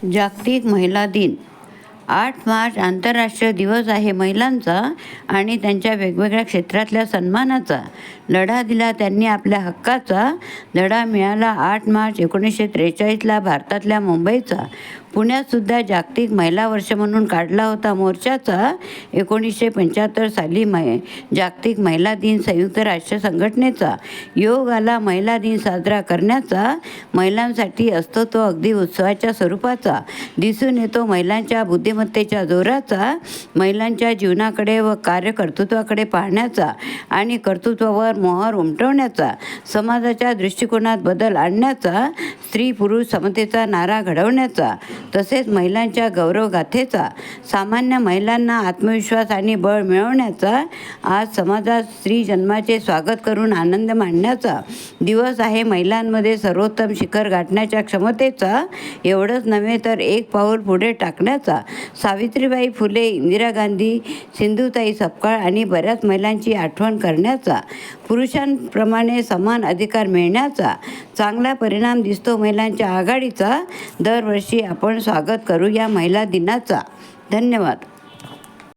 जागतिक महिला दिन 8 मार्च आंतरराष्ट्रीय दिवस आहे महिलांचा आणि त्यांच्या वेगवेगळ्या क्षेत्रातल्या सन्मानाचा. लढा दिला त्यांनी आपल्या हक्काचा. लढा मिळाला 8 मार्च 1943ला भारतातल्या मुंबईचा. पुण्यातसुद्धा जागतिक महिला वर्ष म्हणून काढला होता मोर्चाचा. 1975 साली जागतिक महिला दिन संयुक्त राष्ट्र संघटनेचा. योग आला महिला दिन साजरा करण्याचा. महिलांसाठी असतो तो अगदी उत्सवाच्या स्वरूपाचा. दिसून येतो महिलांच्या बुद्धिमत्तेच्या जोराचा. महिलांच्या जीवनाकडे व कार्यकर्तृत्वाकडे पाहण्याचा आणि कर्तृत्वावर मोहर उमटवण्याचा. समाजाच्या दृष्टिकोनात बदल आणण्याचा. स्त्री पुरुष समतेचा नारा घडवण्याचा. तसेच महिलांच्या गौरवगाथेचा. सामान्य महिलांना आत्मविश्वास आणि बळ मिळवण्याचा. आज समाजात स्त्री जन्माचे स्वागत करून आनंद मानण्याचा दिवस आहे. महिलांमध्ये सर्वोत्तम शिखर गाठण्याच्या क्षमतेचा. एवढंच नव्हे तर एक पाऊल पुढे टाकण्याचा. सावित्रीबाई फुले, इंदिरा गांधी, सिंधुताई सपकाळ आणि बऱ्याच महिलांची आठवण करण्याचा. पुरुषांप्रमाणे समान अधिकार मिळण्याचा. चांगला परिणाम दिसतो महिलांच्या आघाडीचा. दरवर्षी आपण स्वागत करू या महिला दिनाचा. धन्यवाद.